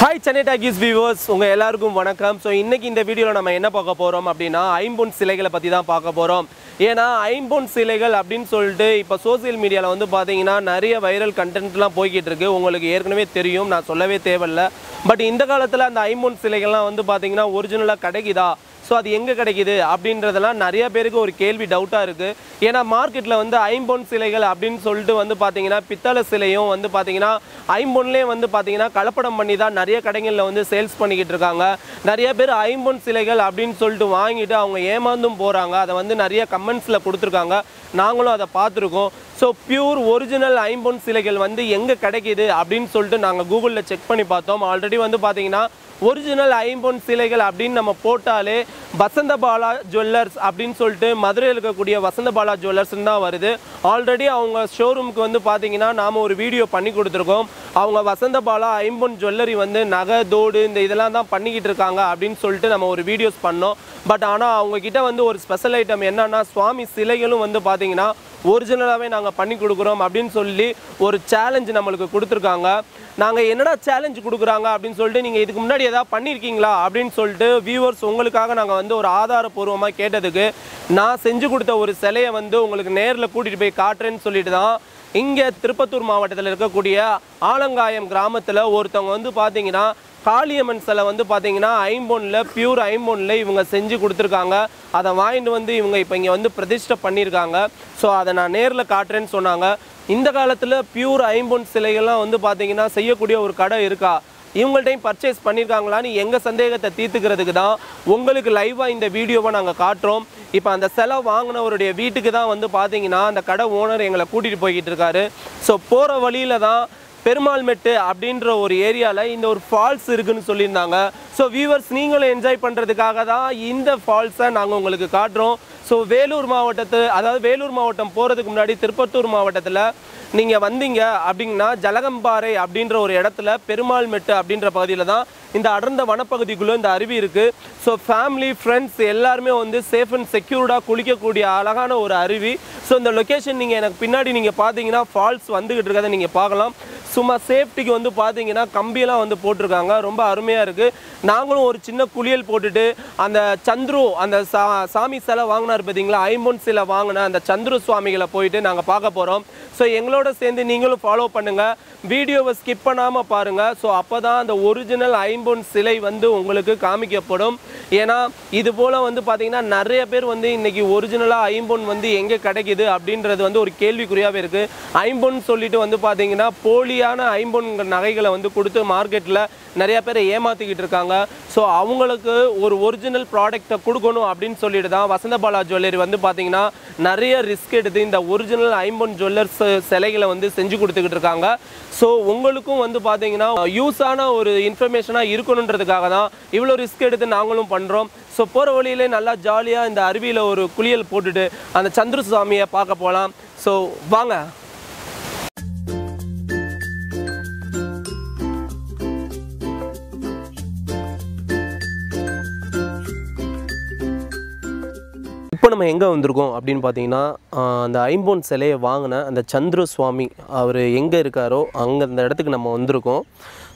Hi Chennai Talkies viewers, உங்க எல்லாருக்கும் வணக்கம். So இன்னைக்கு இந்த வீடியோல நம்ம என்ன பார்க்க போறோம் அப்படினா ஐம்பொன் சிலைகளை பத்தி தான் பார்க்க போறோம். ஏனா ஐம்பொன் சிலைகள் அப்படினு சொல்லிட்டு இப்ப சோஷியல் மீடியால வந்து பாத்தீங்கன்னா நிறைய வைரல் கண்டென்ட்லாம் போயிட்டு இருக்கு. உங்களுக்கு ஏற்கனவே தெரியும், நான் சொல்லவே தேவையில்லை. பட் இந்த காலத்துல அந்த ஐம்பொன் சிலைகள்லாம் வந்து பாத்தீங்கன்னா ஒரிஜினலா கிடைக்குதா? ஸோ அது எங்கே கிடைக்குது அப்படின்றதெல்லாம் நிறைய பேருக்கு ஒரு கேள்வி டவுட்டாக இருக்குது. ஏன்னா மார்க்கெட்டில் வந்து ஐம்பொன் சிலைகள் அப்படின்னு சொல்லிட்டு வந்து பார்த்தீங்கன்னா பித்தளை சிலையும் வந்து பார்த்தீங்கன்னா ஐம்பொன்லேயே வந்து பார்த்தீங்கன்னா கலப்படம் பண்ணி தான் நிறைய கடைகளில் வந்து சேல்ஸ் பண்ணிக்கிட்டு இருக்காங்க. நிறைய பேர் ஐம்பொன் சிலைகள் அப்படின்னு சொல்லிட்டு வாங்கிட்டு அவங்க ஏமாந்தும் போகிறாங்க. அதை வந்து நிறைய கமெண்ட்ஸில் கொடுத்துருக்காங்க, நாங்களும் அதை பார்த்துருக்கோம். ஸோ பியூர் ஒரிஜினல் ஐம்பொன் சிலைகள் வந்து எங்கே கிடைக்கிது அப்படின்னு சொல்லிட்டு நாங்கள் கூகுளில் செக் பண்ணி பார்த்தோம். ஆல்ரெடி வந்து பார்த்தீங்கன்னா ஒரிஜினல் ஐம்பொன் சிலைகள் அப்படின்னு நம்ம போட்டாலே வசந்தபாலா ஜுவல்லர்ஸ் அப்படின்னு சொல்லிட்டு மதுரையில் இருக்கக்கூடிய வசந்தபாலா ஜுவல்லர்ஸ்ன்னு தான் வருது. ஆல்ரெடி அவங்க ஷோரூமுக்கு வந்து பார்த்தீங்கன்னா நாம் ஒரு வீடியோ பண்ணி கொடுத்துருக்கோம். அவங்க வசந்தபாலா ஐம்பொன் ஜுவல்லரி வந்து நகை தோடு இந்த இதெல்லாம் தான் பண்ணிக்கிட்டு இருக்காங்க அப்படின்னு சொல்லிட்டு நம்ம ஒரு வீடியோஸ் பண்ணோம். பட் ஆனால் அவங்கக்கிட்ட வந்து ஒரு ஸ்பெஷல் ஐட்டம் என்னன்னா சுவாமி சிலைகளும் வந்து பார்த்தீங்கன்னா ஒரிஜினலாகவே நாங்கள் பண்ணி கொடுக்குறோம் அப்படின்னு சொல்லி ஒரு சேலஞ்சு நம்மளுக்கு கொடுத்துருக்காங்க. நாங்கள் என்னடா சேலஞ்சு கொடுக்குறாங்க அப்படின்னு சொல்லிட்டு நீங்கள் இதுக்கு முன்னாடி எதாவது பண்ணியிருக்கீங்களா அப்படின்னு சொல்லிட்டு வியூவர்ஸ் உங்களுக்காக நாங்கள் வந்து ஒரு ஆதாரப்பூர்வமாக கேட்டதுக்கு நான் செஞ்சு கொடுத்த ஒரு சிலையை வந்து உங்களுக்கு நேரில் கூட்டிகிட்டு போய் காட்டுறேன்னு சொல்லிட்டு தான் இங்கே திருப்பத்தூர் மாவட்டத்தில் இருக்கக்கூடிய ஆலங்காயம் கிராமத்தில் ஒருத்தவங்க வந்து பார்த்தீங்கன்னா காளியம்மன் சிலை வந்து பார்த்தீங்கன்னா ஐம்பொன்னில் பியூர் ஐம்பொன்னில் இவங்க செஞ்சு கொடுத்துருக்காங்க. அதை வாங்கிட்டு வந்து இவங்க இப்போ இங்கே வந்து பிரதிஷ்டை பண்ணியிருக்காங்க. ஸோ அதை நான் நேரில் காட்டுறேன்னு சொன்னாங்க. இந்த காலத்தில் பியூர் ஐம்பொன் சிலைகள்லாம் வந்து பார்த்தீங்கன்னா செய்யக்கூடிய ஒரு கடை இருக்கா, இவங்கள்ட்டையும் பர்ச்சேஸ் பண்ணியிருக்காங்களான்னு எங்கள் சந்தேகத்தை தீர்த்துக்கிறதுக்கு தான் உங்களுக்கு லைவாக இந்த வீடியோவை நாங்கள் காட்டுறோம். இப்போ அந்த சிலை வாங்கினவருடைய வீட்டுக்கு தான் வந்து பார்த்தீங்கன்னா அந்த கடை ஓனர் எங்களை கூட்டிகிட்டு போய்கிட்டு இருக்காரு. ஸோ போகிற வழியில் தான் பெருமாள் மெட்டு அப்படின்ற ஒரு ஏரியாவில் இந்த ஒரு ஃபால்ஸ் இருக்குதுன்னு சொல்லியிருந்தாங்க. ஸோ வியூவர்ஸ் நீங்களும் என்ஜாய் பண்ணுறதுக்காக தான் இந்த ஃபால்ஸை நாங்கள் உங்களுக்கு காட்டுறோம். ஸோ வேலூர் மாவட்டம் போகிறதுக்கு முன்னாடி திருப்பத்தூர் மாவட்டத்தில் நீங்கள் வந்தீங்க அப்படின்னா ஜலகம்பாறை அப்படின்ற ஒரு இடத்துல பெருமாள் மெட்டு அப்படின்ற பகுதியில் தான் இந்த அடர்ந்த வனப்பகுதிக்குள்ளே இந்த அருவி இருக்குது. ஸோ ஃபேமிலி ஃப்ரெண்ட்ஸ் எல்லாருமே வந்து சேஃப் அண்ட் செக்யூர்டாக குளிக்கக்கூடிய அழகான ஒரு அருவி. ஸோ இந்த லொக்கேஷன் நீங்கள் எனக்கு பின்னாடி நீங்கள் பார்த்தீங்கன்னா ஃபால்ஸ் வந்துக்கிட்டு இருக்கிறத நீங்கள் பார்க்கலாம். சும்மா சேஃப்டிக்கு வந்து பார்த்தீங்கன்னா கம்பியெல்லாம் வந்து போட்டிருக்காங்க, ரொம்ப அருமையாக இருக்குது. நாங்களும் ஒரு சின்ன குளியல் போட்டுட்டு அந்த சந்துரு அந்த சாமி சிலை வாங்கினார் பார்த்தீங்களா, ஐம்பொன் சிலை வாங்கின அந்த சந்துரு சுவாமிகளை போயிட்டு நாங்கள் பார்க்க போகிறோம். ஸோ எங்களோட சேர்ந்து நீங்களும் ஃபாலோ பண்ணுங்கள், வீடியோவை ஸ்கிப் பண்ணாமல் பாருங்கள். ஸோ அப்போ தான் அந்த ஒரிஜினல் ஐம்பொன் சிலை வந்து உங்களுக்கு காமிக்கப்படும். ஏன்னா இது போல் வந்து பார்த்திங்கன்னா நிறைய பேர் வந்து இன்றைக்கி ஒரிஜினலாக ஐம்பொன் வந்து எங்கே கிடைக்கிது அப்படின்றது வந்து ஒரு கேள்விக்குறியாகவே இருக்குது. ஐம்பொன் சொல்லிட்டு வந்து பார்த்திங்கன்னா போலியான ஐம்பொன் நகைகளை வந்து கொடுத்து மார்க்கெட்டில் நிறைய பேரை ஏமாற்றிக்கிட்டு இருக்காங்க. ஸோ அவங்களுக்கு ஒரு ஒரிஜினல் ப்ராடக்டை கொடுக்கணும் அப்படின்னு சொல்லிட்டு தான் வசந்தபாலா ஜுவல்லரி வந்து பார்த்திங்கன்னா நிறைய ரிஸ்க் எடுத்து இந்த ஒரிஜினல் ஐம்பொன் ஜுவல்லர்ஸ் சிலைகளை வந்து செஞ்சு கொடுத்துக்கிட்டு இருக்காங்க. ஸோ உங்களுக்கும் வந்து பார்த்தீங்கன்னா யூஸான ஒரு இன்ஃபர்மேஷனாக இருக்கணுன்றதுக்காக தான் இவ்வளோ ரிஸ்க் எடுத்து நாங்களும் பண்ணுறோம். ஸோ போகிற வழியிலே நல்லா ஜாலியாக இந்த அருவியில் ஒரு குளியல் போட்டுட்டு அந்த சந்திர சுவாமியை பார்க்க போகலாம். ஸோ வாங்க. இப்போ நம்ம எங்கே வந்திருக்கோம் அப்படின்னு பார்த்தீங்கன்னா அந்த ஐம்பொன் சிலையை வாங்கின அந்த சந்திர சுவாமி அவர் எங்கே இருக்காரோ அங்கே அந்த இடத்துக்கு நம்ம வந்திருக்கோம்.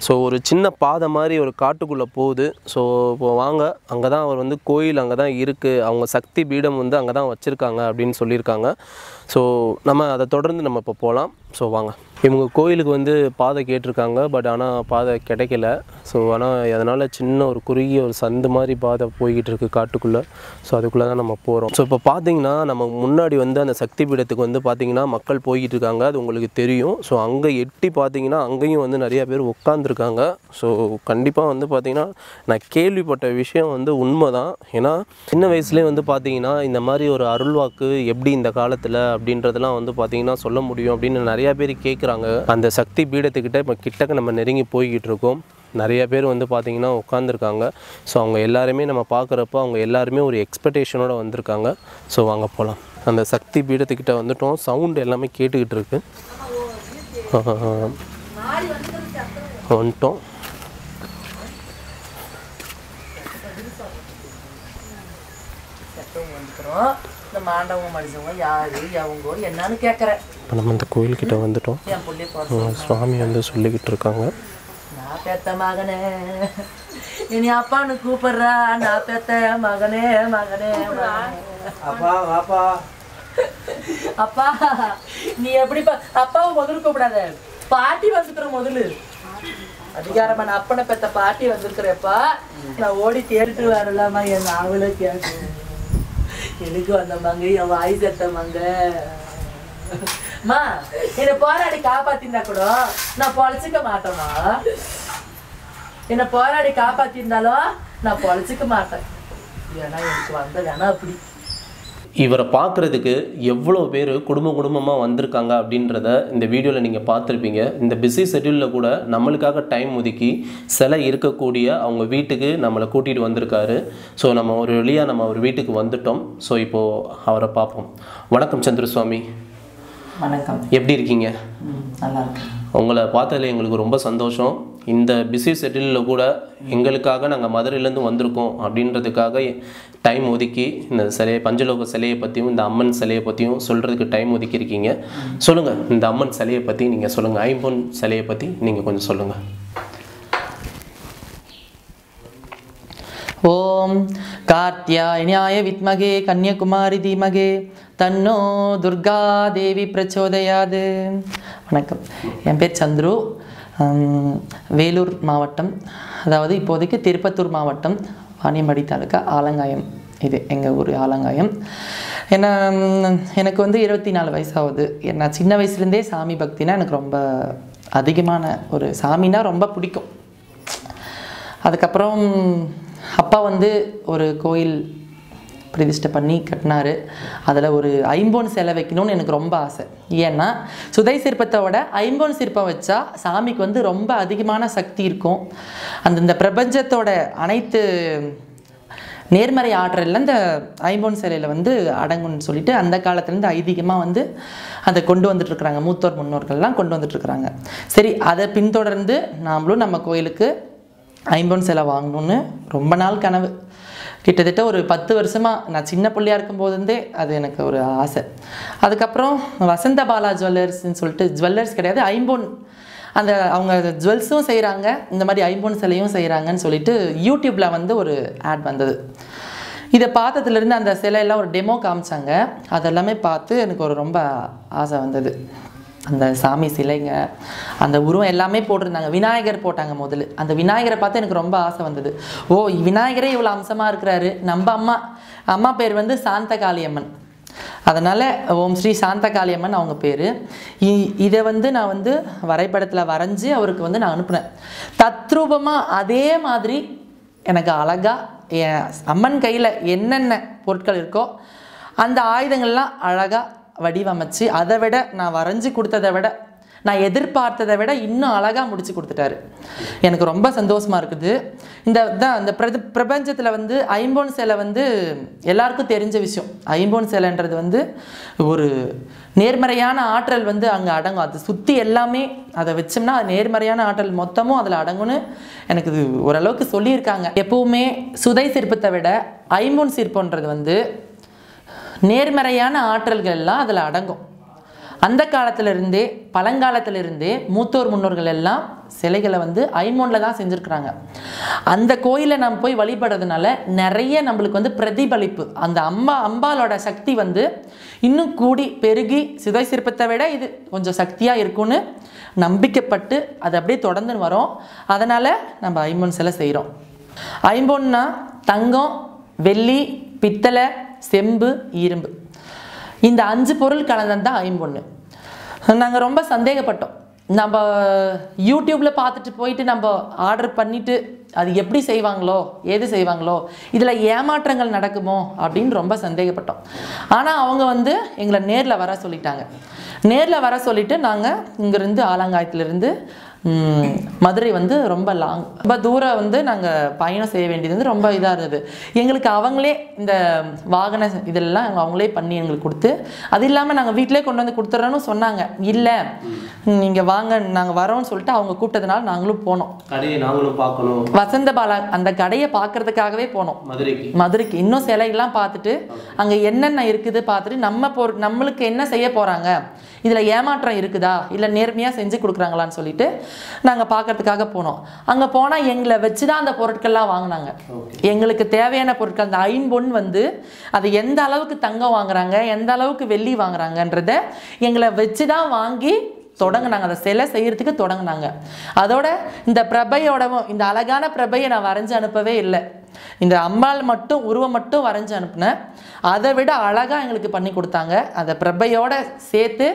ஸோ ஒரு சின்ன பாதை மாதிரி ஒரு காட்டுக்குள்ளே போகுது. ஸோ இப்போ வாங்க, அங்கே தான் அவர் வந்து கோயில் அங்கே தான் இருக்குது, அவங்க சக்தி பீடம் வந்து அங்கே தான் வச்சுருக்காங்க அப்படின்னு சொல்லியிருக்காங்க. ஸோ நம்ம அதை தொடர்ந்து நம்ம இப்போ போகலாம். ஸோ வாங்க. இவங்க கோயிலுக்கு வந்து பாதை கேட்டிருக்காங்க, பட் ஆனால் பாதை கிடைக்கல. ஸோ ஆனால் அதனால் சின்ன ஒரு குறுகிய ஒரு சந்து மாதிரி பாதை போய்கிட்டு இருக்குது காட்டுக்குள்ளே. ஸோ அதுக்குள்ளே தான் நம்ம போகிறோம். ஸோ இப்போ பார்த்தீங்கன்னா நம்ம முன்னாடி வந்து அந்த சக்தி பீடத்துக்கு வந்து பார்த்திங்கன்னா மக்கள் போய்கிட்டு இருக்காங்க, அது உங்களுக்கு தெரியும். ஸோ அங்கே எட்டி பார்த்தீங்கன்னா அங்கேயும் வந்து நிறைய பேர் உட்காந்துருக்காங்க. ஸோ கண்டிப்பாக வந்து பார்த்திங்கன்னா நான் கேள்விப்பட்ட விஷயம் வந்து உண்மை தான். ஏன்னா சின்ன வயசுலேயே வந்து பார்த்திங்கன்னா இந்த மாதிரி ஒரு அருள்வாக்கு எப்படி இந்த காலத்தில் அப்படின்றதெல்லாம் வந்து பார்த்திங்கன்னா சொல்ல முடியும் அப்படின்னு நிறையா பேர் கேட்குறாங்க. அந்த சக்தி பீடத்துக்கிட்ட இப்போ கிட்டக்க நம்ம நெருங்கி போய்கிட்டு இருக்கோம். நிறைய பேர் வந்து பார்த்திங்கன்னா உட்காந்துருக்காங்க. ஸோ அவங்க எல்லாருமே நம்ம பார்க்குறப்போ அவங்க எல்லாருமே ஒரு எக்ஸ்பெக்டேஷனோடு வந்திருக்காங்க. ஸோ வாங்க போகலாம். அந்த சக்தி பீடத்துக்கிட்ட வந்துட்டோம். சவுண்டு எல்லாமே கேட்டுக்கிட்டு இருக்கு. வந்துட்டோம். இந்த மாண்டவங்க மனுஷங்க யாரு அவங்க என்னன்னு கேட்குறேன். இப்போ நம்ம இந்த கோயில்கிட்ட வந்துட்டோம். சுவாமி வந்து சொல்லிக்கிட்டு இருக்காங்க. நான் பெத்த மகனே இனி அப்பான்னு கூப்பிடுறா நான் பெத்த மகனே மகனே அப்பா வாப்பா அப்பா நீ எப்படிப்பா அப்பாவை முதல்ல கூப்பிடாத பாட்டி வந்துக்கிற முதல்ல அதிகாரமா நான் அப்பனை பெத்த பாட்டி வந்திருக்கிறப்பா நான் ஓடி தேடிட்டு வரலாமா என் நாவல கேட்கும் எனக்கு வந்தம்மாங்க என் வாய் செத்தம்மாங்க மா என்னை போராடி காப்பாத்திருந்தா கூட நான் பொழைச்சிக்க மாட்டேமா என்னை போராடி காப்பாத்திருந்தாலும் நான் பொழைச்சிக்க மாட்டேன் ஏன்னா எனக்கு வந்த வேணா அப்படி இவரை பார்க்குறதுக்கு எவ்வளோ பேர் குடும்பமாக வந்திருக்காங்க அப்படின்றத இந்த வீடியோவில் நீங்கள் பார்த்துருப்பீங்க. இந்த பிஸி ஷெட்யூலில் கூட நம்மளுக்காக டைம் ஒதுக்கி சிலை இருக்கக்கூடிய அவங்க வீட்டுக்கு நம்மளை கூட்டிகிட்டு வந்திருக்காரு. ஸோ நம்ம ஒரு வழியாக நம்ம அவர் வீட்டுக்கு வந்துட்டோம். ஸோ இப்போது அவரை பார்ப்போம். வணக்கம் சந்திரசுவாமி. வணக்கம். எப்படி இருக்கீங்க? நல்லா இருக்கேன். உங்களை பார்த்ததில் எங்களுக்கு ரொம்ப சந்தோஷம். இந்த பிஸி ஷெட்யூலில் கூட எங்களுக்காக நாங்கள் மதுரையிலேருந்து வந்திருக்கோம் அப்படின்றதுக்காக டைம் ஒதுக்கி இந்த சிலையை பஞ்சலோக சிலையை பற்றியும் இந்த அம்மன் சிலையை பற்றியும் சொல்கிறதுக்கு டைம் ஒதுக்கியிருக்கீங்க. சொல்லுங்கள், இந்த அம்மன் சிலையை பற்றி நீங்கள் சொல்லுங்கள். ஐம்பொன் சிலையை பற்றி நீங்கள் கொஞ்சம் சொல்லுங்கள். ஓம் கார்த்தியாயனாய வித்மகே கன்னியகுமாரி தீமகே தன்னோ துர்கா தேவி பிரச்சோதயாது. வணக்கம், என் பேர் சந்துரு. வேலூர் மாவட்டம், அதாவது இப்போதைக்கு திருப்பத்தூர் மாவட்டம், வாணியம்பாடி தாலுக்கா, ஆலங்காயம். இது எங்கள் ஊர் ஆலங்காயம். ஏன்னா எனக்கு வந்து 24 வயசாகுது. என்ன சின்ன வயசுலேருந்தே சாமி பக்தினா எனக்கு ரொம்ப அதிகமான ஒரு சாமினா ரொம்ப பிடிக்கும். அதுக்கப்புறம் அப்பா வந்து ஒரு கோயில் பிரதிஷ்டை பண்ணி கட்டினார். அதில் ஒரு ஐம்பொன் சிலை வைக்கணும்னு எனக்கு ரொம்ப ஆசை. ஏன்னா சுதை சிற்பத்தோட ஐம்பொன் சிற்பம் வச்சா சாமிக்கு வந்து ரொம்ப அதிகமான சக்தி இருக்கும். இந்த பிரபஞ்சத்தோட அனைத்து நேர்மறை ஆற்றலில் இந்த ஐம்பொன் சிலையில் வந்து அடங்குன்னு சொல்லிட்டு அந்த காலத்துலேருந்து ஐதீகமாக வந்து அதை கொண்டு வந்துட்டுருக்குறாங்க. மூத்தோர் முன்னோர்கள்லாம் கொண்டு வந்துட்டுருக்குறாங்க. சரி, அதை பின்தொடர்ந்து நாமளும் நம்ம கோயிலுக்கு ஐம்பொன் சிலை வாங்கணுன்னு ரொம்ப நாள் கனவு. கிட்டத்தட்ட ஒரு 10 வருஷமாக நான் சின்ன பிள்ளையாக இருக்கும்போதுருந்தே அது எனக்கு ஒரு ஆசை. அதுக்கப்புறம் வசந்த பாலா ஜுவல்லர்ஸ்ன்னு சொல்லிட்டு, ஜுவல்லர்ஸ் கிடையாது, ஐம்பொன், அந்த அவங்க ஜுவல்ஸும் செய்கிறாங்க, இந்த மாதிரி ஐம்பொன் சிலையும் செய்கிறாங்கன்னு சொல்லிட்டு யூடியூப்பில் வந்து ஒரு ஆட் வந்தது. இதை பார்த்ததுலேருந்து அந்த சிலையெல்லாம் ஒரு டெமோ காமிச்சாங்க. அதெல்லாமே பார்த்து எனக்கு ஒரு ரொம்ப ஆசை வந்தது. அந்த சாமி சிலைங்க, அந்த உருவம் எல்லாமே போட்டிருந்தாங்க. விநாயகர் போட்டாங்க முதல்ல. அந்த விநாயகரை பார்த்து எனக்கு ரொம்ப ஆசை வந்தது. ஓ, விநாயகரே இவ்வளோ அம்சமாக இருக்கிறாரு. நம்ம அம்மா பேர் வந்து சாந்த காளியம்மன், அதனால் ஓம் ஸ்ரீ சாந்த காளியம்மன் அவங்க பேர். இதை வந்து நான் வந்து வரைபடத்தில் வரைஞ்சி அவருக்கு வந்து நான் அனுப்புனேன். தத்ரூபமாக அதே மாதிரி எனக்கு அழகாக என் அம்மன் கையில் என்னென்ன பொருட்கள் இருக்கோ அந்த ஆயுதங்கள்லாம் அழகாக வடிவமைச்சு, அதை விட நான் வரைஞ்சி கொடுத்ததை விட, நான் எதிர்பார்த்ததை விட இன்னும் அழகாக முடிச்சு கொடுத்துட்டாரு. எனக்கு ரொம்ப சந்தோஷமாக இருக்குது. இந்த பிரபஞ்சத்தில் வந்து ஐம்பொன் சிலை வந்து எல்லாருக்கும் தெரிஞ்ச விஷயம். ஐம்பொன் சிலைன்றது வந்து ஒரு நேர்மறையான ஆற்றல் வந்து அங்கே அடங்கும். அது சுற்றி எல்லாமே அதை வச்சோம்னா அது நேர்மறையான ஆற்றல் மொத்தமும் அதில் அடங்கும்னு எனக்கு இது ஓரளவுக்கு சொல்லியிருக்காங்க. எப்பவுமே சுதை சிற்பத்தை விட ஐம்பொன் சிற்பன்றது வந்து நேர்மறையான ஆற்றல்கள் எல்லாம் அதில் அடங்கும். அந்த காலத்திலிருந்தே, பழங்காலத்திலிருந்தே மூத்தோர் முன்னோர்கள் எல்லாம் சிலைகளை வந்து ஐம்பொன்ல தான் செஞ்சுருக்குறாங்க. அந்த கோயிலை நம்ம போய் வழிபடுறதுனால நிறைய நம்மளுக்கு வந்து பிரதிபலிப்பு, அந்த அம்பாலோட சக்தி வந்து இன்னும் கூடி பெருகி சுதை சிற்பத்தை விட இது கொஞ்சம் சக்தியாக இருக்கும்னு நம்பிக்கைப்பட்டு அது அப்படியே தொடர்ந்து வரோம். அதனால் நம்ம ஐம்பொன் சிலை செய்கிறோம். ஐம்பொன்னா தங்கம், வெள்ளி, பித்தளை, செம்பு, இரும்பு, இந்த 5 பொருள் கலந்தது தான் ஐம்பொன்று. நாங்கள் ரொம்ப சந்தேகப்பட்டோம். நம்ம யூடியூப்பில் பார்த்துட்டு போயிட்டு நம்ம ஆர்டர் பண்ணிவிட்டு அது எப்படி செய்வாங்களோ, ஏது செய்வாங்களோ, இதில் ஏமாற்றங்கள் நடக்குமோ அப்படின்னு ரொம்ப சந்தேகப்பட்டோம். ஆனால் அவங்க வந்து எங்களை நேரில் வர சொல்லிட்டாங்க. நேரில் வர சொல்லிவிட்டு நாங்கள் இங்கேருந்து ஆலங்காயத்துலேருந்து மதுரை வந்து ரொம்ப ரொம்ப தூரம் வந்து நாங்கள் பயணம் செய்ய வேண்டியது வந்து ரொம்ப இதாக இருந்தது எங்களுக்கு. அவங்களே இந்த வாகன இதெல்லாம் அவங்களே பண்ணி எங்களுக்கு கொடுத்து, அது இல்லாமல் நாங்கள் வீட்டிலே கொண்டு வந்து கொடுத்துட்றோன்னு சொன்னாங்க. இல்லை, நீங்கள் வாங்க, நாங்கள் வரோன்னு சொல்லிட்டு அவங்க கூப்பிட்டதுனால நாங்களும் போனோம். கடையை நாங்களும் பார்க்கணும், வசந்த பாலா அந்த கடையை பார்க்கறதுக்காகவே போனோம் மதுரைக்கு. இன்னும் சிலைகள்லாம் பார்த்துட்டு அங்கே என்னென்ன இருக்குது பார்த்துட்டு நம்மளுக்கு என்ன செய்ய போகிறாங்க, இதில் ஏமாற்றம் இருக்குதா இல்லை நேர்மையாக செஞ்சு கொடுக்குறாங்களான்னு சொல்லிட்டு நாங்கள் பார்க்கறதுக்காக போனோம். அங்கே போனால் எங்களை வச்சு தான் அந்த பொருட்கள்லாம் வாங்கினாங்க. எங்களுக்கு தேவையான பொருட்கள் அந்த ஐம்பொன் வந்து அது எந்த அளவுக்கு தங்கம் வாங்குறாங்க, எந்த அளவுக்கு வெள்ளி வாங்குறாங்கன்றத எங்களை வச்சு தான் வாங்கி தொடங்கினாங்க. அந்த சிலை செய்யறதுக்கு தொடங்கினாங்க. அதோட இந்த பிரபையோடவும் இந்த அழகான பிரபையை நான் வரைஞ்சி அனுப்பவே இல்லை. இந்த அம்பாள் மட்டும் உருவம் மட்டும் வரைஞ்சி அனுப்புனேன். அதை விட அழகாக எங்களுக்கு பண்ணி கொடுத்தாங்க. அந்த பிரபையோட சேர்த்து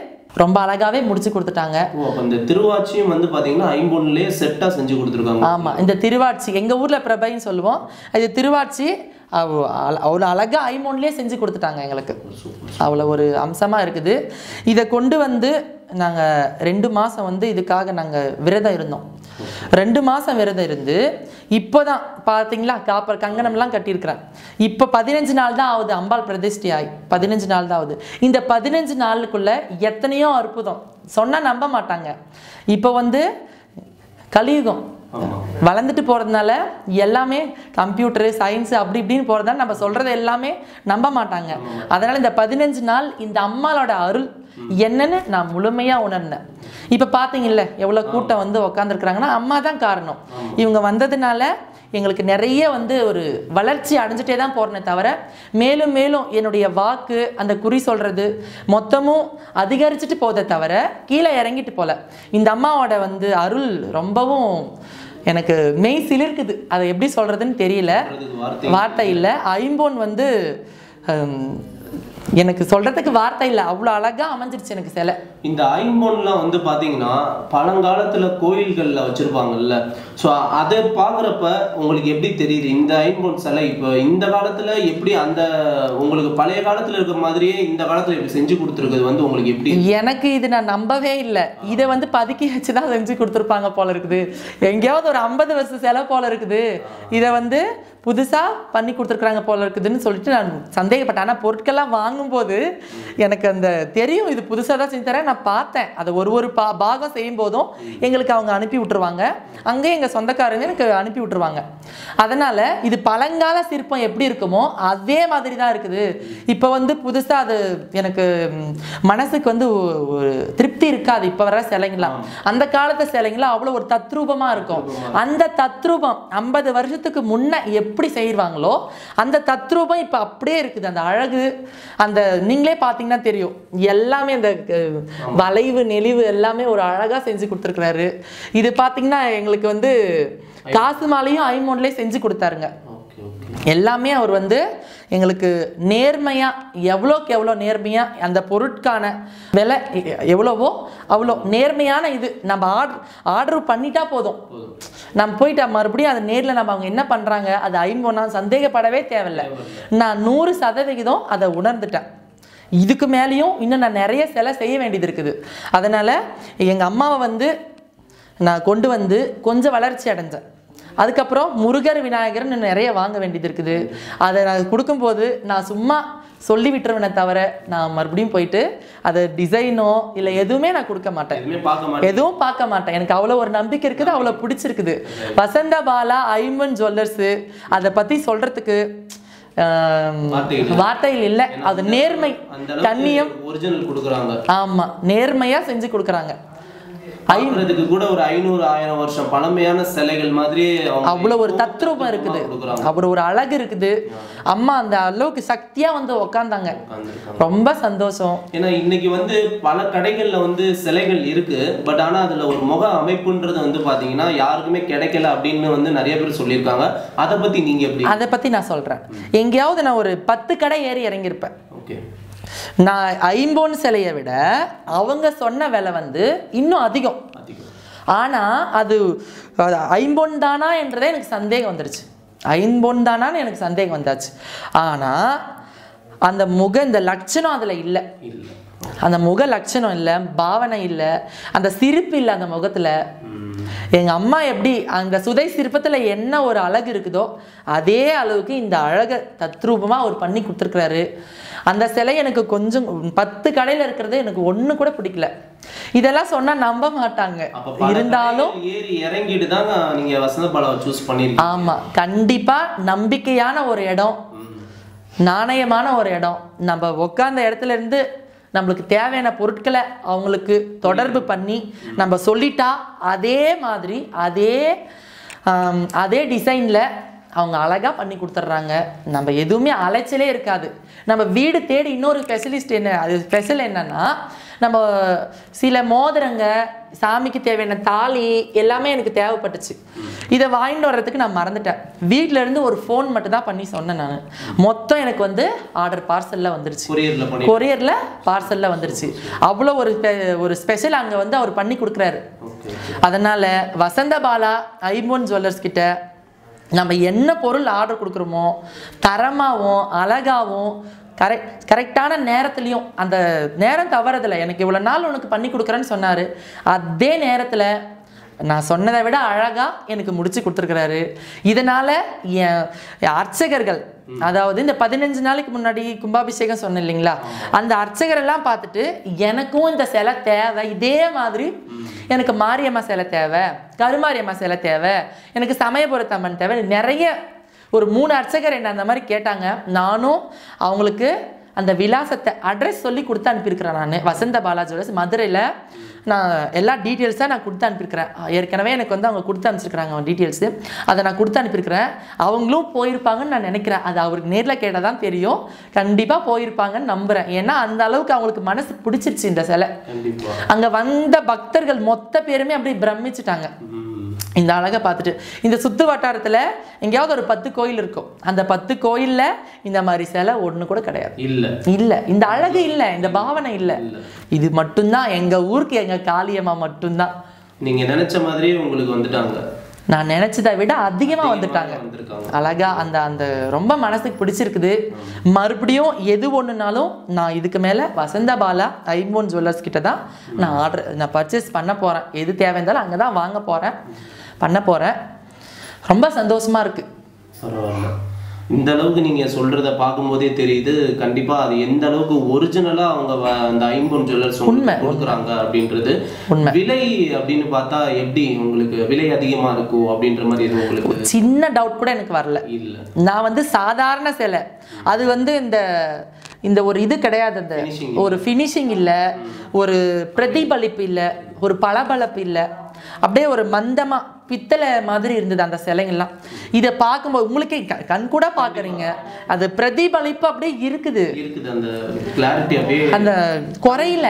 ரொம்ப அழகாவே முடிச்சு கொடுத்துட்டாங்க. இந்த திருவாட்சியும் வந்து பாத்தீங்கன்னா ஐம்பொன்லயே செட்டா செஞ்சு கொடுத்துருக்காங்க. ஆமா, இந்த திருவாட்சி எங்க ஊர்ல பிரபைன்னு சொல்லுவோம். இது திருவாட்சி அவ்வளோ அழகா ஐம்பொன்லயே செஞ்சு கொடுத்துட்டாங்க எங்களுக்கு. அவ்வளோ ஒரு அம்சமா இருக்குது. இதை கொண்டு வந்து நாங்கள் 2 மாதம் வந்து இதுக்காக நாங்கள் விரதம் இருந்தோம். 2 மாதம் விரதம் இருந்து இப்போ தான் பார்த்தீங்களா காப்பர் கங்கணம்லாம் கட்டியிருக்கிறேன். இப்போ 15 நாள் தான் ஆகுது அம்பாள் பிரதிஷ்டை ஆகி. 15 நாள் தான் ஆகுது. இந்த 15 நாளுக்குள்ள எத்தனையோ அற்புதம் சொன்னால் நம்ப மாட்டாங்க. இப்போ வந்து கலியுகம் வளர்ந்துட்டு போகிறதுனால எல்லாமே கம்ப்யூட்டரு சயின்ஸு அப்படி இப்படின்னு போகிறதுனால நம்ம சொல்கிறது எல்லாமே நம்ப மாட்டாங்க. அதனால் இந்த 15 நாள் இந்த அம்மாளோட அருள் என்னன்னு நான் முழுமையாக உணர்ந்தேன். இப்போ பார்த்தீங்கல்ல எவ்வளோ கூட்டம் வந்து உக்காந்துருக்குறாங்கன்னா அம்மா தான் காரணம். இவங்க வந்ததுனால எங்களுக்கு நிறைய வந்து ஒரு வளர்ச்சி அடைஞ்சிட்டே தான் போகிறனே தவிர மேலும் மேலும் என்னுடைய வாக்கு அந்த குறி சொல்கிறது மொத்தமும் அதிகரிச்சுட்டு போதே தவிர கீழே இறங்கிட்டு போல. இந்த அம்மாவோட வந்து அருள் ரொம்பவும் எனக்கு மெய் சிலிர்க்குது. அதை எப்படி சொல்கிறதுன்னு தெரியல, வார்த்தை இல்லை. ஐம்பொன் வந்து எனக்கு சொல்றதுக்கு வார்த்தை இல்லை, அவ்வளோ அழகா அமைஞ்சிருச்சு எனக்கு சிலை. இந்த ஐம்பொன்லாம் வந்து பார்த்தீங்கன்னா பழங்காலத்தில் கோயில்களில் வச்சுருப்பாங்கல்ல, ஸோ அதை பார்க்குறப்ப உங்களுக்கு எப்படி தெரியுது இந்த ஐம்பொன் சிலை இப்போ இந்த காலத்தில் எப்படி அந்த உங்களுக்கு பழைய காலத்தில் இருக்கிற மாதிரியே இந்த காலத்தில் எப்படி செஞ்சு கொடுத்துருக்குது வந்து உங்களுக்கு எப்படி? எனக்கு இது நான் நம்பவே இல்லை. இதை வந்து பதுக்கி வச்சு தான் செஞ்சு கொடுத்துருப்பாங்க போல இருக்குது. எங்கேயாவது ஒரு 50 வருஷம் சிலை போல இருக்குது. இதை வந்து புதுசாக பண்ணி கொடுத்துருக்குறாங்க போல இருக்குதுன்னு சொல்லிட்டு நான் சந்தேகப்பட்டேன். ஆனால் பொருட்கள்லாம் வாங்கும்போது எனக்கு அந்த தெரியும் இது புதுசாக தான் செஞ்சு தரேன். நான் பார்த்தேன் அதை ஒரு பாகம் செய்யும் போதும் எங்களுக்கு அவங்க அனுப்பி விட்டுருவாங்க. அங்கே எங்கள் சொந்தக்காரங்க எனக்கு அனுப்பி விட்டுருவாங்க. அதனால் இது பழங்கால சிற்பம் எப்படி இருக்குமோ அதே மாதிரி தான் இருக்குது. இப்போ வந்து புதுசாக அது எனக்கு மனசுக்கு வந்து ஒரு திருப்தி இருக்காது. இப்போ வர சிலைங்களாம் அந்த காலத்து சிலைங்களாம் அவ்வளோ ஒரு தத்ரூபமாக இருக்கும். அந்த தத்ரூபம் 50 வருஷத்துக்கு முன்ன எப்படி செய்வாங்களோ அந்த தத்ரூபம் இப்போ அப்படியே இருக்குது. அந்த அழகு அந்த நீங்களே பார்த்தீங்கன்னா தெரியும். எல்லாமே அந்த வளைவு நெளிவு எல்லாமே ஒரு அழகாக செஞ்சு கொடுத்துருக்குறாரு. இது பார்த்தீங்கன்னா எங்களுக்கு வந்து காசு மாலையும் ஐம்பொன்லேயே செஞ்சு கொடுத்தாருங்க. எல்லாமே அவர் வந்து எங்களுக்கு நேர்மையாக எவ்வளோக்கு எவ்வளோ நேர்மையாக அந்த பொருட்கான விலை எவ்வளவோ அவ்வளோ நேர்மையான இது நம்ம ஆர்டர் பண்ணிட்டா போதும். நம்ம போயிட்டா மறுபடியும் அதை நேரில் நம்ம அவங்க என்ன பண்ணுறாங்க அது ஐம்பொன்னா சந்தேகப்படவே தேவையில்லை. நான் 100% அதை உணர்ந்துட்டேன். இதுக்கு மேலேயும் இன்னும் நான் நிறைய சிலை செய்ய வேண்டியது இருக்குது. அதனால் எங்கள் அம்மாவை வந்து நான் கொண்டு வந்து கொஞ்சம் வளர்ச்சி அடைஞ்சேன். அதுக்கப்புறம் முருகர் விநாயகர்னு நிறைய வாங்க வேண்டியது இருக்குது. அதை நான் கொடுக்கும்போது நான் சும்மா சொல்லி விட்டுருவேனே தவிர நான் மறுபடியும் போயிட்டு அதை டிசைனோ இல்லை எதுவுமே நான் கொடுக்க மாட்டேன், எதுவும் பார்க்க மாட்டேன். எனக்கு அவ்வளோ ஒரு நம்பிக்கை இருக்குது, அவ்வளோ பிடிச்சிருக்குது. வசந்த பாலா ஐம்பொன் ஜுவல்லர்ஸு அதை பற்றி சொல்கிறதுக்கு வார்த்தைகள் இல்லை. அது நேர்மை கண்ணியம் ஆமா நேர்மையாக செஞ்சு கொடுக்குறாங்க. ஐம்பதுக்கு கூட ஒரு 500-1000 வருஷம் பழமையான சிலைகள் மாதிரி அவ்வளவு ஒரு தத்ரூபம் இருக்குது, அவ்வளவு ஒரு அழகு இருக்குது. அம்மா அந்த அளவுக்கு சக்தியா வந்து உட்கார்ந்தாங்க. ரொம்ப சந்தோஷம். ஏன்னா இன்னைக்கு வந்து பல கடைகள்ல வந்து சிலைகள் இருக்கு, பட் ஆனா அதுல ஒரு முக அமைப்புன்றது வந்து பாத்தீங்கன்னா யாருக்குமே கிடைக்கல அப்படின்னு வந்து நிறைய பேர் சொல்லியிருக்காங்க. அதை பத்தி நீங்க எப்படி? அதை பத்தி நான் சொல்றேன். எங்கேயாவது நான் ஒரு 10 கடை ஏறி இறங்கியிருப்பேன். ஓகே, நான் ஐம்பொன் சிலையை விட அவங்க சொன்ன விலை வந்து இன்னும் அதிகம். ஆனால் அது ஐம்பொன் தானா என்றதே எனக்கு சந்தேகம் வந்துருச்சு. ஐம்பொன் தானான்னு எனக்கு சந்தேகம் வந்தாச்சு. ஆனால் அந்த இந்த லட்சணம் அதில் இல்லை. அந்த முக லட்சணம் இல்லை, பாவனை இல்லை, அந்த சிரிப்பு இல்லை அந்த முகத்தில். எங்கள் அம்மா எப்படி அந்த சுதை சிற்பத்தில் என்ன ஒரு அழகு இருக்குதோ அதே அளவுக்கு இந்த அழகை தத்ரூபமாக அவர் பண்ணி கொடுத்துருக்குறாரு. அந்த சிலை எனக்கு கொஞ்சம் 10 கடையில் இருக்கிறது எனக்கு ஒன்று கூட பிடிக்கல. இதெல்லாம் சொன்னால் நம்ப மாட்டாங்க. இருந்தாலும் ஏறி இறங்கிட்டு தாங்க நீங்கள் வசந்தபாலாவை சூஸ் பண்ணிருக்கீங்க. ஆமாம், கண்டிப்பாக நம்பிக்கையான ஒரு இடம், நாணயமான ஒரு இடம். நம்ம உட்கார்ந்த இடத்துல இருந்து நம்மளுக்கு தேவையான பொருட்களை அவங்களுக்கு தொடர்பு பண்ணி நம்ம சொல்லிட்டா அதே மாதிரி அதே டிசைனில் அவங்க அழகாக பண்ணி கொடுத்துட்றாங்க. நம்ம எதுவுமே அலைச்சலே இருக்காது. நம்ம வீடு தேடி இன்னொரு ஸ்பெஷலிஸ்ட் அது ஸ்பெஷல் என்னன்னா, நம்ம சில மோதிரங்க, சாமிக்கு தேவையான தாலி எல்லாமே எனக்கு தேவைப்பட்டுச்சு. இதை வாங்கிட்டு வர்றதுக்கு நான் மறந்துட்டேன். வீட்டில இருந்து ஒரு ஃபோன் மட்டும் தான் பண்ணி சொன்னேன். நான் மொத்தம் எனக்கு வந்து ஆர்டர் பார்சலில் வந்துருச்சு, கொரியரில் பார்சலில் வந்துருச்சு. அவ்வளோ ஒரு ஸ்பெஷல் அங்கே வந்து அவர் பண்ணி கொடுக்குறாரு. அதனால் வசந்த பாலா ஐம்பொன் ஜுவல்லர்ஸ் கிட்ட நம்ம என்ன பொருள் ஆர்டர் கொடுக்குறோமோ தரமாகவும் அழகாகவும் கரெக்டான நேரத்துலையும், அந்த நேரம் தவறதில்லை. எனக்கு இவ்வளோ நாள் உனக்கு பண்ணி கொடுக்குறேன்னு சொன்னார். அதே நேரத்தில் நான் சொன்னதை விட அழகாக எனக்கு முடிச்சு கொடுத்துருக்குறாரு. இதனால் என் அர்ச்சகர்கள், அதாவது இந்த 15 நாளைக்கு முன்னாடி கும்பாபிஷேகம் சொன்னேன் இல்லைங்களா, அந்த அர்ச்சகரெல்லாம் பார்த்துட்டு எனக்கும் இந்த சிலை தேவை, இதே மாதிரி எனக்கு மாரியம்மா சிலை தேவை, கருமாரியம்மா சிலை தேவை, எனக்கு சமயபுரத்தம்மன் தேவை, நிறைய ஒரு 3 அர்ச்சகர் என்ன அந்த மாதிரி கேட்டாங்க. நானும் அவங்களுக்கு அந்த விலாசத்தை அட்ரஸ் சொல்லி கொடுத்து அனுப்பியிருக்கிறேன். நான் வசந்த பாலா ஜுவல்லர்ஸ் மதுரையில் நான் எல்லா டீட்டெயில்ஸாக நான் கொடுத்து அனுப்பியிருக்கிறேன். ஏற்கனவே எனக்கு வந்து அவங்க கொடுத்து அனுப்பிச்சிருக்கிறாங்க அவங்க டீட்டெயில்ஸு. அதை நான் கொடுத்து அனுப்பியிருக்கிறேன். அவங்களும் போயிருப்பாங்கன்னு நான் நினைக்கிறேன். அது அவருக்கு நேரில் கேட்டால் தான் தெரியும். கண்டிப்பாக போயிருப்பாங்கன்னு நம்புகிறேன். ஏன்னா அந்த அளவுக்கு அவங்களுக்கு மனசு பிடிச்சிருச்சு இந்த சிலை. அங்கே வந்த பக்தர்கள் மொத்த பேருமே அப்படி பிரமிச்சுட்டாங்க இந்த அழகை பார்த்துட்டு. இந்த சுற்று வட்டாரத்தில் எங்கேயாவது ஒரு 10 கோயில் இருக்கும். அந்த 10 கோயிலில் இந்த மாதிரி சிலை ஒன்று கூட கிடையாது. இல்லை, இந்த அழகு இல்லை, இந்த பாவனை இல்லை. இது மட்டும்தான் எங்கள் ஊருக்கு, எங்கள் காளியம்மா மட்டும்தான். நீங்கள் நினச்ச மாதிரி உங்களுக்கு வந்துட்டாங்க. நான் நினச்சதை விட அதிகமாக வந்துட்டாங்க. அழகா அந்த ரொம்ப மனசுக்கு பிடிச்சிருக்குது. மறுபடியும் எது ஒன்றுனாலும் நான் இதுக்கு மேலே வசந்த பாலா ஐம்பொன் ஜுவல்லர்ஸ் கிட்ட தான் நான் பர்ச்சேஸ் பண்ண போகிறேன். எது தேவை இருந்தாலும் அங்கே தான் வாங்க போகிறேன், பண்ண போகிறேன். ரொம்ப சந்தோஷமாக இருக்குது. இந்த அளவுக்கு நீங்க சொல்றத பார்க்கும்போதே தெரியுது கண்டிப்பா அது எந்த அளவுக்கு ஒரிஜினலா அவங்க அந்த ஐம்பொன் ஜுவல்லர்ஸ் கொடுக்குறாங்க அப்படின்றது. விலை அப்படின்னு பார்த்தா எப்படி உங்களுக்கு விலை அதிகமா இருக்கும் அப்படின்ற மாதிரி எதுவும் உங்களுக்கு சின்ன டவுட் கூட எனக்கு வரல. இல்ல, நான் வந்து சாதாரண சிலை, அது வந்து இந்த ஒரு இது கிடையாது, அந்த ஒரு ஃபினிஷிங் இல்லை, ஒரு பிரதிபலிப்பு இல்லை, ஒரு பளபளப்பு இல்லை, அப்படியே ஒரு மந்தமா பித்தளை மாதிரி இருந்தது அந்த சிலைங்கள்லாம். இதை பார்க்கும்போது உங்களுக்கே கண் கூட பார்க்குறீங்க, அது பிரதிபலிப்பு அப்படியே இருக்குது. அந்த கிளாரிட்டி அப்படியே அந்த குறையில,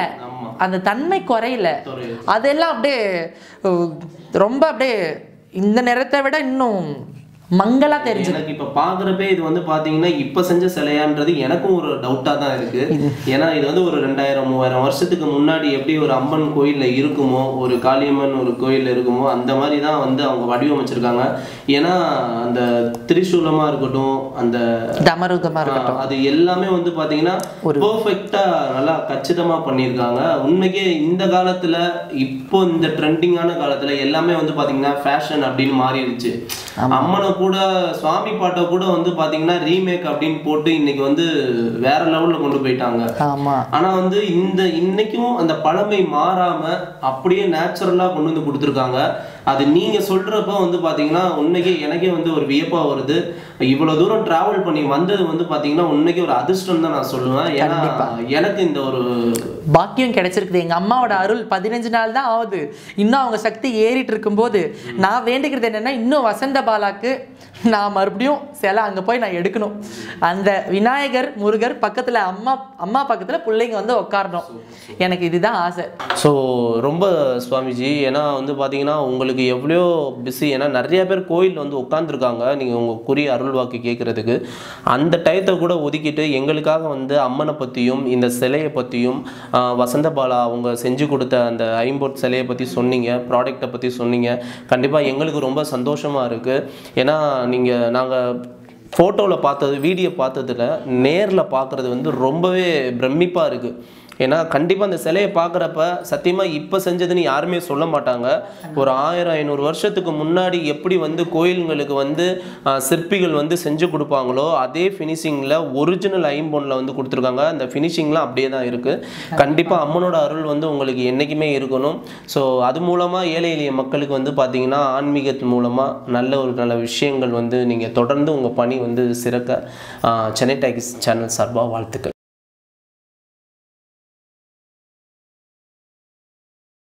அந்த தன்மை குறையில, அதெல்லாம் அப்படியே ரொம்ப அப்படியே இந்த நேரத்தை விட இன்னும் மங்களா தெரிஞ்சு. எனக்கு இப்ப பாக்குறப்ப இது வந்து பாத்தீங்கன்னா இப்ப செஞ்ச சிலையான்றது எனக்கும் ஒரு டவுட்டா தான் இருக்கு. ஏன்னா இது வந்து ஒரு 2000-3000 வருஷத்துக்கு முன்னாடி எப்படி ஒரு அம்மன் கோயில்ல இருக்குமோ, ஒரு காளியம்மன் ஒரு கோயில்ல இருக்குமோ, அந்த மாதிரி தான் வந்து அவங்க வடிவமைச்சிருக்காங்க. ஏன்னா அந்த திரிசூலமா இருக்கட்டும், அந்த தமருகமா இருக்கட்டும், அது எல்லாமே வந்து பாத்தீங்கன்னா பெர்ஃபெக்ட்டா நல்லா கச்சிதமா பண்ணியிருக்காங்க. உண்மைக்கே இந்த காலத்துல இப்போ இந்த ட்ரெண்டிங்கான காலத்துல எல்லாமே வந்து பாத்தீங்கன்னா ஃபேஷன் அப்படின்னு மாறிடுச்சு. அம்மனை கூட சுவாமி பாட்டை கூட வந்து பாத்தீங்கன்னா ரீமேக் அப்படின்னு போட்டு இன்னைக்கு வந்து வேற லெவல்ல கொண்டு போயிட்டாங்க. ஆனா வந்து இன்னைக்கும் அந்த பழமை மாறாம அப்படியே நேச்சுரலா கொண்டு வந்து கொடுத்துருக்காங்க. அது நீங்க சொல்றப்ப வந்து பாத்தீங்கன்னா உண்மைக்கே எனக்கே வந்து ஒரு வியப்பா வருது. இவ்வளவு தூரம் டிராவல் பண்ணி வந்தது வந்து பாத்தீங்கன்னா உண்மைக்கே ஒரு அதிர்ஷ்டம் தான் நான் சொல்லுவேன். ஏன்னா எனக்கு இந்த ஒரு பாக்கியம் கிடைச்சிருக்குது. எங்க அம்மாவோட அருள் 15 நாள் தான் ஆகுது. இன்னும் அவங்க சக்தி ஏறிட்டு இருக்கும்போது நான் வேண்டிக்கிறது என்னன்னா, இன்னும் வசந்த பாலாக்கு நான் மறுபடியும் சிலை அங்கே போய் நான் எடுக்கணும். அந்த விநாயகர் முருகர் பக்கத்தில் அம்மா பக்கத்தில் பிள்ளைங்க வந்து உட்காரணும். எனக்கு இதுதான் ஆசை. ஸோ ரொம்ப சுவாமிஜி, ஏன்னா வந்து பார்த்தீங்கன்னா உங்களுக்கு எவ்வளோ பிஸி. ஏன்னா நிறைய பேர் கோயில் வந்து உட்காந்துருக்காங்க நீங்கள் உங்கள் குறி அருள் வாக்கு கேட்குறதுக்கு. அந்த டயத்தை கூட ஒதுக்கிட்டு எங்களுக்காக வந்து அம்மனை பற்றியும் இந்த சிலையை பற்றியும் வசந்த பாலா அவங்க செஞ்சு கொடுத்த அந்த ஐம்பொன் சிலையை பற்றி சொன்னீங்க, ப்ராடக்டை பற்றி சொன்னீங்க. கண்டிப்பாக எங்களுக்கு ரொம்ப சந்தோஷமாக இருக்குது. ஏன்னா நாங்கள் ஃபோட்டோவில் பார்த்தது, வீடியோ பார்த்ததில் நேரில் பார்க்குறது வந்து ரொம்பவே பிரமிப்பாக இருக்குது. ஏன்னா கண்டிப்பாக அந்த சிலையை பார்க்குறப்ப சத்தியமாக இப்போ செஞ்சதுன்னு யாருமே சொல்ல மாட்டாங்க. ஒரு 1000-500 வருஷத்துக்கு முன்னாடி எப்படி வந்து கோயில்களுக்கு வந்து சிற்பிகள் வந்து செஞ்சு கொடுப்பாங்களோ அதே ஃபினிஷிங்கில் ஒரிஜினல் ஐம்பொன்னில் வந்து கொடுத்துருக்காங்க. அந்த ஃபினிஷிங்லாம் அப்படியே தான் இருக்குது. கண்டிப்பாக அம்மனோட அருள் வந்து உங்களுக்கு என்றைக்குமே இருக்கணும். ஸோ அது மூலமாக ஏழை எளிய மக்களுக்கு வந்து பார்த்திங்கன்னா ஆன்மீகத்தின் மூலமாக நல்ல விஷயங்கள் வந்து நீங்கள் தொடர்ந்து உங்கள் பணி வந்து சிறக்க சென்னை டைகர்ஸ் சேனல் சார்பாக வாழ்த்துக்கள்.